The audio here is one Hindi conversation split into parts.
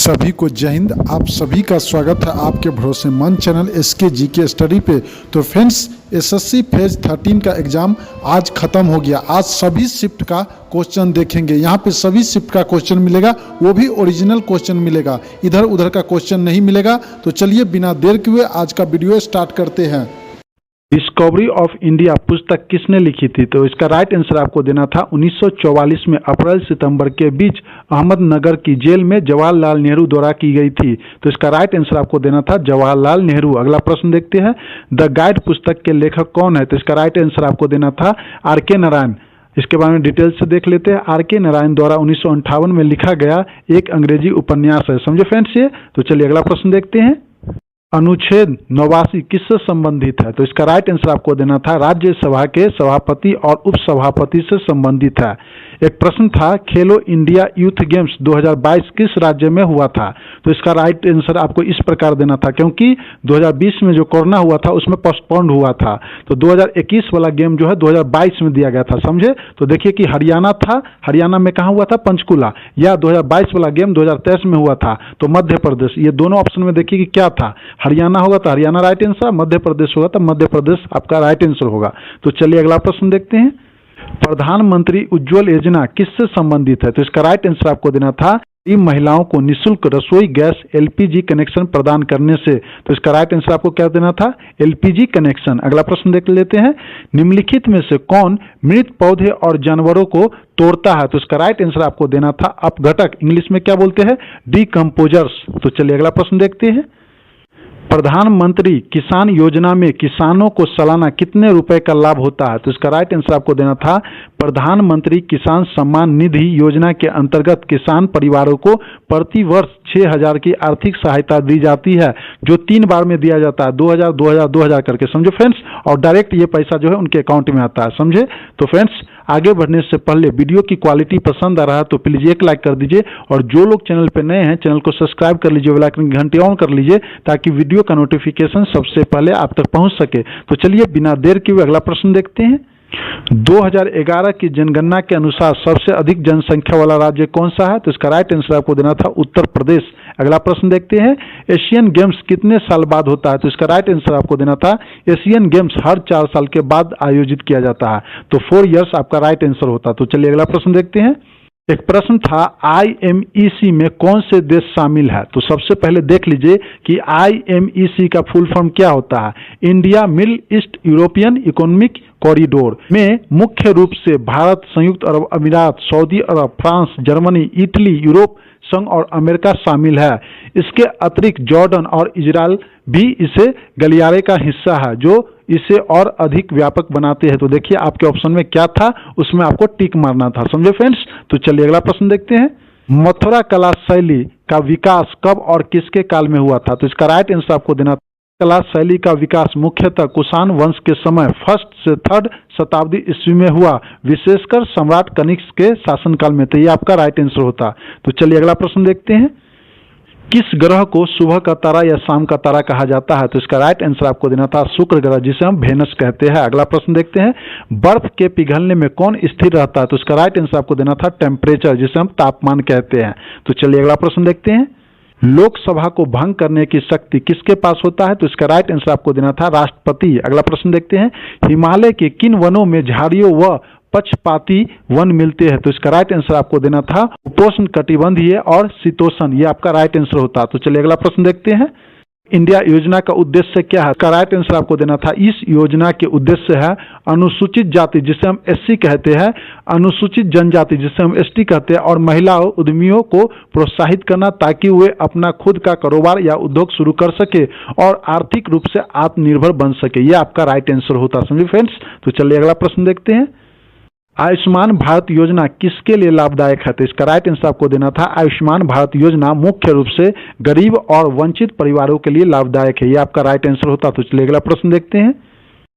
सभी को जय हिंद। आप सभी का स्वागत है आपके भरोसेमंद चैनल एसके जीके स्टडी पे। तो फ्रेंड्स, एसएससी फेज 13 का एग्जाम आज खत्म हो गया। आज सभी शिफ्ट का क्वेश्चन देखेंगे। यहाँ पे सभी शिफ्ट का क्वेश्चन मिलेगा, वो भी ओरिजिनल क्वेश्चन मिलेगा, इधर उधर का क्वेश्चन नहीं मिलेगा। तो चलिए बिना देर किए आज का वीडियो स्टार्ट करते हैं। डिस्कवरी ऑफ इंडिया पुस्तक किसने लिखी थी? तो इसका राइट आंसर आपको देना था 1944 में अप्रैल सितंबर के बीच अहमदनगर की जेल में जवाहरलाल नेहरू द्वारा की गई थी। तो इसका राइट आंसर आपको देना था जवाहरलाल नेहरू। अगला प्रश्न देखते हैं, द गाइड पुस्तक के लेखक कौन है? तो इसका राइट आंसर आपको देना था आर के नारायण। इसके बारे में डिटेल से देख लेते हैं। आर के नारायण द्वारा 1958 में लिखा गया एक अंग्रेजी उपन्यास है। समझे फ्रेंड्स ये? तो चलिए अगला प्रश्न देखते हैं। अनुच्छेद 89 किससे संबंधित है? तो इसका राइट आंसर आपको देना था राज्यसभा के सभापति और उपसभापति से संबंधित है। एक प्रश्न था, खेलो इंडिया यूथ गेम्स 2022 किस राज्य में हुआ था? तो इसका राइट आंसर आपको इस प्रकार देना था, क्योंकि 2020 में जो कोरोना हुआ था उसमें पोस्टपोन्ड हुआ था, तो 2021 वाला गेम जो है 2022 में दिया गया था। समझे? तो देखिए कि हरियाणा था, हरियाणा में कहाँ हुआ था? पंचकुला। या 2022 वाला गेम 2023 में हुआ था तो मध्य प्रदेश। ये दोनों ऑप्शन में देखिए कि क्या था। हरियाणा होगा तो हरियाणा राइट आंसर, मध्य प्रदेश होगा तो मध्य प्रदेश आपका राइट आंसर होगा। तो चलिए अगला प्रश्न देखते हैं। प्रधानमंत्री उज्ज्वल योजना किससे संबंधित है? तो इसका राइट आंसर आपको देना था गरीब महिलाओं को निःशुल्क रसोई गैस एलपीजी कनेक्शन प्रदान करने से। तो इसका राइट आंसर आपको क्या देना था? LPG connection. अगला प्रश्न देख लेते हैं। निम्नलिखित में से कौन मृत पौधे और जानवरों को तोड़ता है? तो इसका राइट आंसर आपको देना था अपघटक। इंग्लिश में क्या बोलते हैं? डिकम्पोजर्स। तो चलिए अगला प्रश्न देखते हैं। प्रधानमंत्री किसान योजना में किसानों को सालाना कितने रुपए का लाभ होता है? तो इसका राइट आंसर आपको देना था प्रधानमंत्री किसान सम्मान निधि योजना के अंतर्गत किसान परिवारों को प्रति वर्ष 6,000 की आर्थिक सहायता दी जाती है, जो 3 बार में दिया जाता है, 2,000 2,000 2,000 करके। समझो फ्रेंड्स? और डायरेक्ट ये पैसा जो है उनके अकाउंट में आता है। समझे? तो फ्रेंड्स, आगे बढ़ने से पहले वीडियो की क्वालिटी पसंद आ रहा है तो प्लीज एक लाइक कर दीजिए, और जो लोग चैनल पे नए हैं चैनल को सब्सक्राइब कर लीजिए, बेल आइकन की घंटी ऑन कर लीजिए ताकि वीडियो का नोटिफिकेशन सबसे पहले आप तक पहुंच सके। तो चलिए बिना देर किए अगला प्रश्न देखते हैं। 2011 की जनगणना के अनुसार सबसे अधिक जनसंख्या वाला राज्य कौन सा है? तो इसका राइट आंसर आपको देना था उत्तर प्रदेश। अगला प्रश्न देखते हैं। एशियन गेम्स कितने साल बाद होता है? तो इसका राइट आंसर आपको देना था एशियन गेम्स हर 4 साल के बाद आयोजित किया जाता है, तो 4 इयर्स आपका राइट आंसर होता। तो चलिए अगला प्रश्न देखते हैं। एक प्रश्न था, आईएमईसी में कौन से देश शामिल है? तो सबसे पहले देख लीजिए कि आईएमईसी का फुल फॉर्म क्या होता है। India middle east European economic corridor में मुख्य रूप से भारत, संयुक्त अरब अमीरात, सऊदी अरब, फ्रांस, जर्मनी, इटली, यूरोप संघ और अमेरिका शामिल है। इसके अतिरिक्त जॉर्डन और इजराइल भी इसे गलियारे का हिस्सा है, जो इसे और अधिक व्यापक बनाते हैं। तो देखिए आपके ऑप्शन में क्या था, उसमें आपको टिक मारना था। समझे फ्रेंड्स? तो चलिए अगला प्रश्न देखते हैं। मथुरा कला शैली का विकास कब और किसके काल में हुआ था? तो इसका राइट आंसर आपको देना था कला शैली का विकास मुख्यतः कुषाण वंश के समय 1st से 3rd शताब्दी ईस्वी में हुआ, विशेषकर सम्राट कनिष्क के शासनकाल में। तो ये आपका राइट आंसर होता। तो चलिए अगला प्रश्न देखते हैं। किस ग्रह को सुबह का तारा या शाम का तारा कहा जाता है? तो इसका राइट आंसर आपको देना था शुक्र ग्रह, जिसे हम वेनस कहते हैं। अगला प्रश्न देखते हैं। बर्फ के पिघलने में कौन स्थिर रहता है? तो इसका राइट आंसर आपको देना था टेम्परेचर, जिसे हम तापमान कहते हैं। तो चलिए अगला प्रश्न देखते हैं। लोकसभा को भंग करने की शक्ति किसके पास होता है? तो इसका राइट आंसर आपको देना था राष्ट्रपति। अगला प्रश्न देखते हैं। हिमालय के किन वनों में झाड़ियों व पक्षपाती वन मिलते हैं? तो इसका राइट आंसर आपको देना था उपोष्ण कटिबंधीय और शीतोष्ण। ये आपका राइट आंसर होता। तो चलिए अगला प्रश्न देखते हैं। इंडिया योजना का उद्देश्य क्या है? इसका राइट आंसर आपको देना था इस योजना के उद्देश्य है अनुसूचित जाति, जिसे हम एससी कहते हैं, अनुसूचित जनजाति, जिसे हम एसटी कहते हैं, और महिला उद्यमियों को प्रोत्साहित करना ताकि वे अपना खुद का कारोबार या उद्योग शुरू कर सके और आर्थिक रूप से आत्मनिर्भर बन सके। यह आपका राइट आंसर होता। समझिए फ्रेंड्स? तो चलिए अगला प्रश्न देखते हैं। आयुष्मान भारत योजना किसके लिए लाभदायक है? तो इसका राइट आंसर आपको देना था आयुष्मान भारत योजना मुख्य रूप से गरीब और वंचित परिवारों के लिए लाभदायक है। यह आपका राइट आंसर होता। तो चलिए अगला प्रश्न देखते हैं।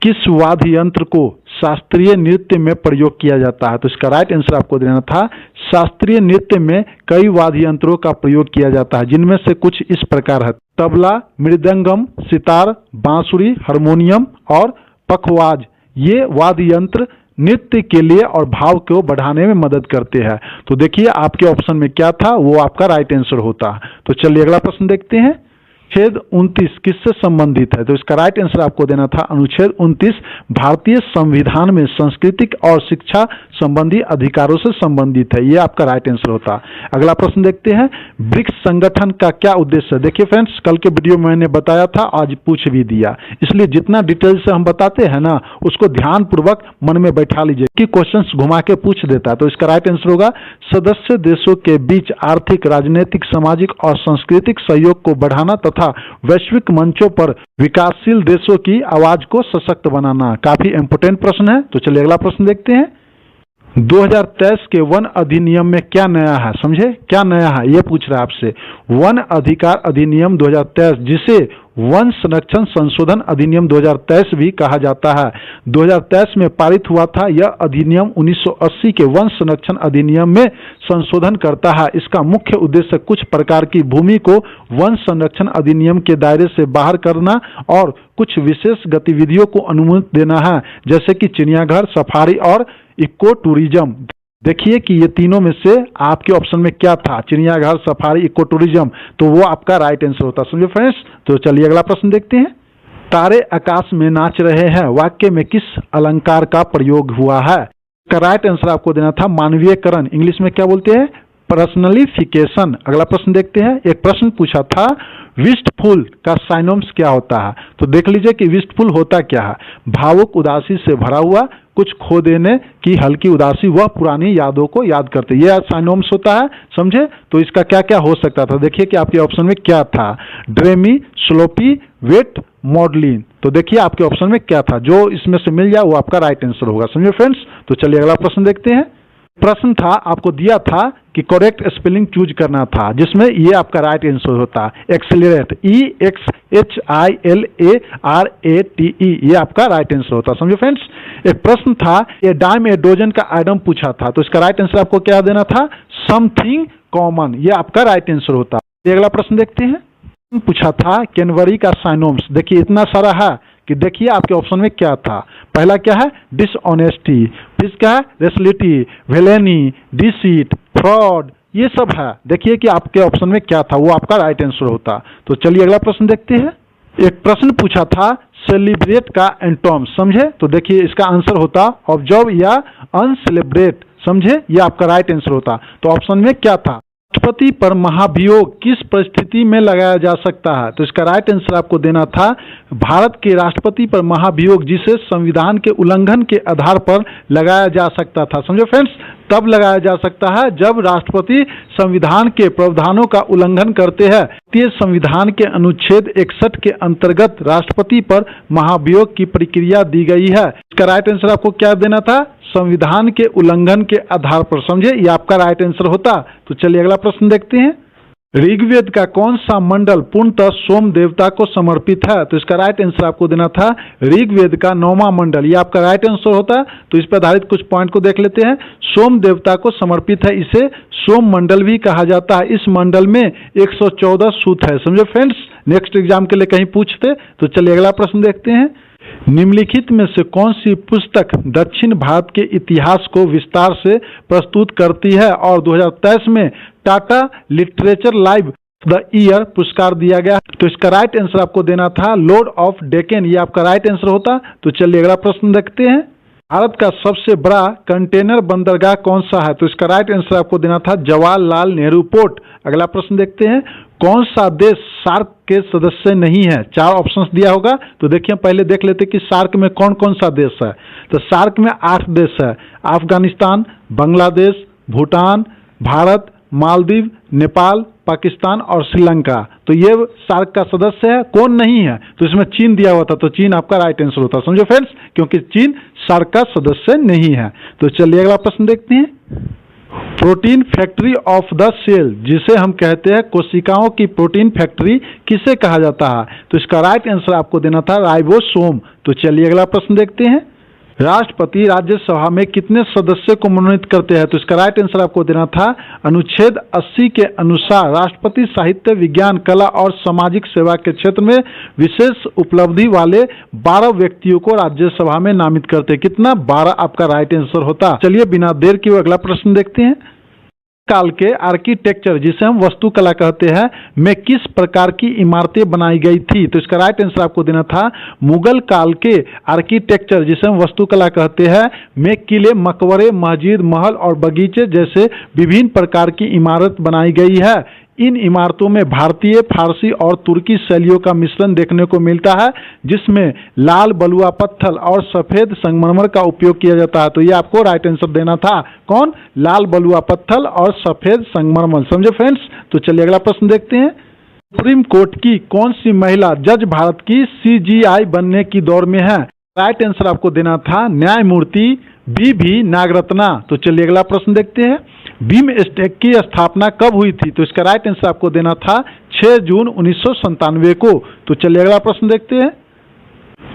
किस वाद्य यंत्र को शास्त्रीय नृत्य में प्रयोग किया जाता है? तो इसका राइट आंसर आपको देना था शास्त्रीय नृत्य में कई वाद्य यंत्रों का प्रयोग किया जाता है, जिनमें से कुछ इस प्रकार है। तबला, मृदंगम, सितार, बांसुरी, हारमोनियम और पखवाज। ये वाद्य यंत्र नृत्य के लिए और भाव को बढ़ाने में मदद करते हैं। तो देखिए आपके ऑप्शन में क्या था, वो आपका राइट आंसर होता। तो तो चलिए अगला प्रश्न देखते हैं। अनुच्छेद 29 किससे संबंधित है? तो इसका राइट आंसर आपको देना था अनुच्छेद 29 भारतीय संविधान में सांस्कृतिक और शिक्षा संबंधी अधिकारों से संबंधित है। ये आपका राइट आंसर होता। अगला प्रश्न देखते हैं, ब्रिक्स संगठन का क्या उद्देश्य है? देखिए फ्रेंड्स, कल के वीडियो में मैंने बताया था, आज पूछ भी दिया, इसलिए जितना डिटेल से हम बताते हैं ना उसको ध्यान पूर्वक मन में बैठा लीजिए कि क्वेश्चंस घुमा के पूछ देता है। तो इसका राइट आंसर होगा सदस्य देशों के बीच आर्थिक, राजनीतिक, सामाजिक और सांस्कृतिक सहयोग को बढ़ाना तथा वैश्विक मंचों पर विकासशील देशों की आवाज को सशक्त बनाना। काफी इंपोर्टेंट प्रश्न है। तो चलिए अगला प्रश्न देखते हैं। 2023 के वन अधिनियम में क्या नया है? समझे, क्या नया है ये पूछ रहा है आपसे। वन अधिकार अधिनियम 2023, जिसे वन संरक्षण संशोधन अधिनियम 2023 भी कहा जाता है, 2023 में पारित हुआ था। यह अधिनियम 1980 के वन संरक्षण अधिनियम में संशोधन करता है। इसका मुख्य उद्देश्य कुछ प्रकार की भूमि को वन संरक्षण अधिनियम के दायरे से बाहर करना और कुछ विशेष गतिविधियों को अनुमति देना है, जैसे कि चिड़ियाघर, सफारी और इको टूरिज्म। देखिए कि ये तीनों में से आपके ऑप्शन में क्या था, चिड़ियाघर, सफारी, इको टूरिज्म, तो वो आपका राइट आंसर होता। समझे फ्रेंड्स। तो चलिए अगला प्रश्न देखते हैं। तारे आकाश में नाच रहे हैं वाक्य में किस अलंकार का प्रयोग हुआ है? का राइट आंसर आपको देना था मानवीयकरण, इंग्लिश में क्या बोलते हैं, पर्सनलिफिकेशन। अगला प्रश्न देखते हैं। एक प्रश्न पूछा था विस्टफुल का साइनोम्स क्या होता है? तो देख लीजिए कि विस्टफुल होता क्या है, भावुक उदासी से भरा हुआ, कुछ खो देने की हल्की उदासी, वह पुरानी यादों को याद करते, यह साइनोम्स होता है। समझे। तो इसका क्या क्या हो सकता था, देखिए कि आपके ऑप्शन में क्या था, ड्रेमी, स्लोपी, वेट, मॉडलिन। तो देखिए आपके ऑप्शन में क्या था, जो इसमें से मिल जाए वो आपका राइट आंसर होगा। समझे फ्रेंड्स। तो चलिए अगला प्रश्न देखते हैं। प्रश्न था, आपको दिया था कि करेक्ट स्पेलिंग चूज करना था, जिसमें ये आपका राइट आंसर होता एक्सेलरेट, EXHILARATE, ये आपका राइट आंसर होता। समझे फ्रेंड्स। एक प्रश्न था, ए डाइम ए डोजन का आइटम पूछा था, तो इसका राइट आंसर आपको क्या देना था, समथिंग कॉमन, ये आपका राइट आंसर होता। अगला प्रश्न देखते हैं। पूछा था कैनवरी का साइनोम्स, देखिए इतना सारा है कि देखिए आपके ऑप्शन में क्या था। पहला क्या है, डिसऑनेस्टी, फिर क्या है, रेसलिटी, वेलेनी, डिसीट, फ्रॉड, ये सब है। देखिए कि आपके ऑप्शन में क्या था, वो आपका राइट आंसर होता। तो चलिए अगला प्रश्न देखते हैं। एक प्रश्न पूछा था सेलिब्रेट का एंटोम, समझे। तो देखिए इसका आंसर होता ऑब्जर्व या अनसेलिब्रेट। समझे, ये आपका राइट आंसर होता। तो ऑप्शन में क्या था, राष्ट्रपति पर महाभियोग किस परिस्थिति में लगाया जा सकता है? तो इसका राइट आंसर आपको देना था भारत के राष्ट्रपति पर महाभियोग, जिसे संविधान के उल्लंघन के आधार पर लगाया जा सकता था। समझो फ्रेंड्स, तब लगाया जा सकता है जब राष्ट्रपति संविधान के प्रावधानों का उल्लंघन करते हैं। भारतीय संविधान के अनुच्छेद 61 के अंतर्गत राष्ट्रपति पर महाभियोग की प्रक्रिया दी गई है। इसका राइट आंसर आपको क्या देना था, संविधान के उल्लंघन के आधार पर। समझे, ये आपका राइट आंसर होता। तो चलिए अगला प्रश्न देखते हैं। ऋग्वेद का कौन सा मंडल पूर्णतः सोम देवता को समर्पित है? तो इसका राइट आंसर आपको देना था ऋग्वेद का 9वां मंडल, ये आपका राइट आंसर होता। तो इस पर आधारित कुछ पॉइंट को देख लेते हैं। सोम देवता को समर्पित है, इसे सोम मंडल भी कहा जाता है। इस मंडल में 114 सूत है। समझे फ्रेंड्स, नेक्स्ट एग्जाम के लिए कहीं पूछते। तो चलिए अगला प्रश्न देखते हैं। निम्नलिखित में से कौन सी पुस्तक दक्षिण भारत के इतिहास को विस्तार से प्रस्तुत करती है और 2023 में Tata literature live the year पुरस्कार दिया गया? तो इसका राइट आंसर आपको देना था लॉर्ड ऑफ डेक्कन, ये आपका राइट आंसर होता। तो चलिए अगला प्रश्न देखते हैं। भारत का सबसे बड़ा कंटेनर बंदरगाह कौन सा है? तो इसका राइट आंसर आपको देना था जवाहरलाल नेहरू पोर्ट। अगला प्रश्न देखते हैं। कौन सा देश सार्क के सदस्य नहीं है? 4 ऑप्शंस दिया होगा, तो देखिए पहले देख लेते कि सार्क में कौन कौन सा देश है। तो सार्क में 8 देश है, अफगानिस्तान, बांग्लादेश, भूटान, भारत, मालदीव, नेपाल, पाकिस्तान और श्रीलंका। तो ये सार्क का सदस्य है। कौन नहीं है? तो इसमें चीन दिया हुआ था, तो चीन आपका राइट आंसर होता। समझो फ्रेंड्स, क्योंकि चीन सार्क का सदस्य नहीं है। तो चलिए अगला प्रश्न देखते हैं। Protein factory of the cell, जिसे हम कहते हैं कोशिकाओं की प्रोटीन फैक्ट्री, किसे कहा जाता है? तो इसका राइट आंसर आपको देना था राइबोसोम। तो चलिए अगला प्रश्न देखते हैं। राष्ट्रपति राज्यसभा में कितने सदस्य को मनोनीत करते हैं? तो इसका राइट आंसर आपको देना था अनुच्छेद 80 के अनुसार राष्ट्रपति साहित्य, विज्ञान, कला और सामाजिक सेवा के क्षेत्र में विशेष उपलब्धि वाले 12 व्यक्तियों को राज्यसभा में नामित करते हैं। कितना? 12 आपका राइट आंसर होता। चलिए बिना देर किए अगला प्रश्न देखते हैं। काल के आर्किटेक्चर जिसे हम वास्तुकला कहते हैं में किस प्रकार की इमारतें बनाई गई थी? तो इसका राइट आंसर आपको देना था मुगल काल के आर्किटेक्चर जिसे हम वास्तुकला कहते हैं में किले, मकबरे, मस्जिद, महल और बगीचे जैसे विभिन्न प्रकार की इमारत बनाई गई है। इन इमारतों में भारतीय, फारसी और तुर्की शैलियों का मिश्रण देखने को मिलता है, जिसमें लाल बलुआ पत्थर और सफेद संगमरमर का उपयोग किया जाता है। तो ये आपको राइट आंसर देना था। कौन? लाल बलुआ पत्थर और सफेद संगमरमर। समझे फ्रेंड्स? तो चलिए अगला प्रश्न देखते हैं। सुप्रीम कोर्ट की कौन सी महिला जज भारत की CJI बनने की दौड़ में है? राइट आंसर आपको देना था न्यायमूर्ति BV नागरत्ना। तो चलिए अगला प्रश्न देखते हैं। बीम स्टेक की स्थापना कब हुई थी? तो इसका राइट आंसर आपको देना था 6 जून 1997 को। तो चलिए अगला प्रश्न देखते हैं।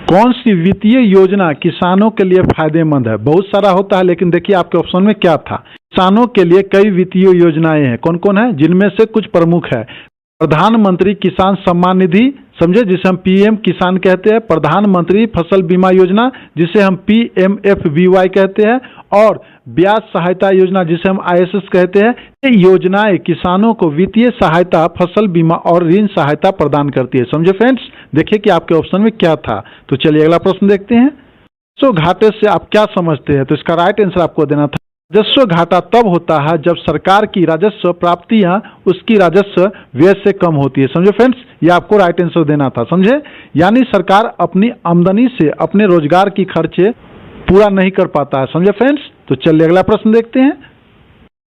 कौन सी वित्तीय योजना किसानों के लिए फायदेमंद है? बहुत सारा होता है, लेकिन देखिए आपके ऑप्शन में क्या था। किसानों के लिए कई वित्तीय योजनाएं हैं। कौन कौन है? जिनमें से कुछ प्रमुख है। प्रधानमंत्री किसान सम्मान निधि, समझे, जिसे हम PM किसान कहते हैं। प्रधानमंत्री फसल बीमा योजना जिसे हम PMFBY कहते हैं। और ब्याज सहायता योजना जिसे हम ISS कहते हैं। ये योजनाएं किसानों को वित्तीय सहायता, फसल बीमा और ऋण सहायता प्रदान करती है। समझे फ्रेंड्स? देखिए कि आपके ऑप्शन में क्या था। तो चलिए अगला प्रश्न देखते हैं। राजस्व घाटे से आप क्या समझते हैं? तो इसका राइट आंसर आपको देना था राजस्व घाटा तब होता है जब सरकार की राजस्व प्राप्तियां उसकी राजस्व व्यय से कम होती है। समझे फ्रेंड्स? ये आपको राइट आंसर देना था। समझे? यानी सरकार अपनी आमदनी से अपने रोजगार की खर्चे पूरा नहीं कर पाता है। समझे फ्रेंड्स? तो चलिए अगला प्रश्न देखते हैं।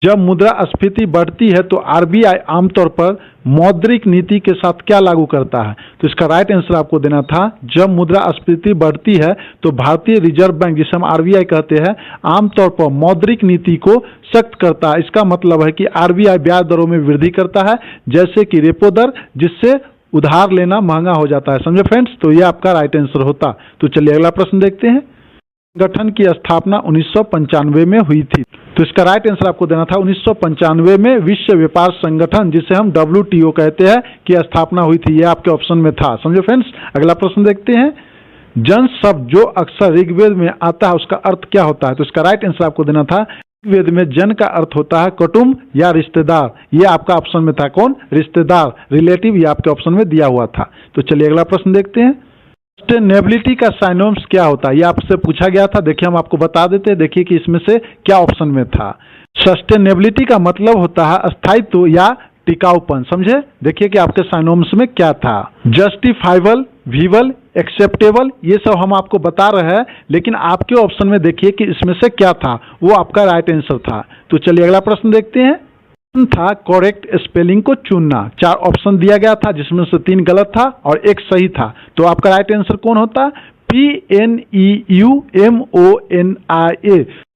जब मुद्रास्फीति बढ़ती है तो RBI आमतौर पर मौद्रिक नीति के साथ क्या लागू करता है? तो इसका राइट आंसर आपको देना था जब मुद्रास्फीति बढ़ती है तो भारतीय रिजर्व बैंक जिसे हम RBI कहते हैं आमतौर पर मौद्रिक नीति को सख्त करता है। इसका मतलब है कि RBI ब्याज दरों में वृद्धि करता है, जैसे कि रेपो दर, जिससे उधार लेना महंगा हो जाता है। समझे फ्रेंड्स? तो ये आपका राइट आंसर होता। तो चलिए अगला प्रश्न देखते हैं। संगठन की स्थापना 1995 में हुई थी। तो इसका राइट आंसर आपको देना था 1995 में विश्व व्यापार संगठन जिसे हम WTO कहते हैं की स्थापना हुई थी। ये आपके ऑप्शन में था। समझे फ्रेंड्स? अगला प्रश्न देखते हैं। जन शब्द जो अक्सर ऋग्वेद में आता है उसका अर्थ क्या होता है? तो इसका राइट आंसर आपको देना था ऋग्वेद में जन का अर्थ होता है कुटुंब या रिश्तेदार। ये आपका ऑप्शन में था। कौन? रिश्तेदार, रिलेटिव। ये आपके ऑप्शन में दिया हुआ था। तो चलिए अगला प्रश्न देखते हैं। सस्टेनेबिलिटी का साइनोम्स क्या होता है? ये आपसे पूछा गया था। देखिए हम आपको बता देते हैं। देखिए कि इसमें से क्या ऑप्शन में था। सस्टेनेबिलिटी का मतलब होता है स्थायित्व या टिकाऊपन। समझे? देखिए कि आपके साइनोम्स में क्या था। जस्टिफाइबल, विबल, एक्सेप्टेबल, ये सब हम आपको बता रहे हैं, लेकिन आपके ऑप्शन में देखिए कि इसमें से क्या था। वो आपका राइट आंसर था। तो चलिए अगला प्रश्न देखते हैं। था करेक्ट स्पेलिंग को चुनना। 4 ऑप्शन दिया गया था जिसमें से 3 गलत था और 1 सही था। तो आपका राइट आंसर कौन होता? PNEUMONIA।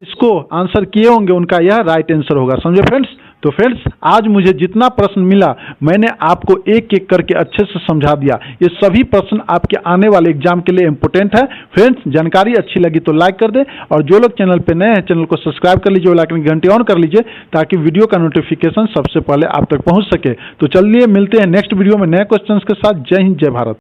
इसको आंसर किए होंगे, उनका यह राइट आंसर होगा। समझे फ्रेंड्स? तो फ्रेंड्स आज मुझे जितना प्रश्न मिला मैंने आपको एक एक करके अच्छे से समझा दिया। ये सभी प्रश्न आपके आने वाले एग्जाम के लिए इंपॉर्टेंट है। फ्रेंड्स जानकारी अच्छी लगी तो लाइक कर दे, और जो लोग चैनल पे नए हैं चैनल को सब्सक्राइब कर लीजिए और लाइक घंटी ऑन कर लीजिए ताकि वीडियो का नोटिफिकेशन सबसे पहले आप तक पहुंच सके। तो चलिए मिलते हैं नेक्स्ट वीडियो में नए क्वेश्चंस के साथ। जय हिंद, जय भारत।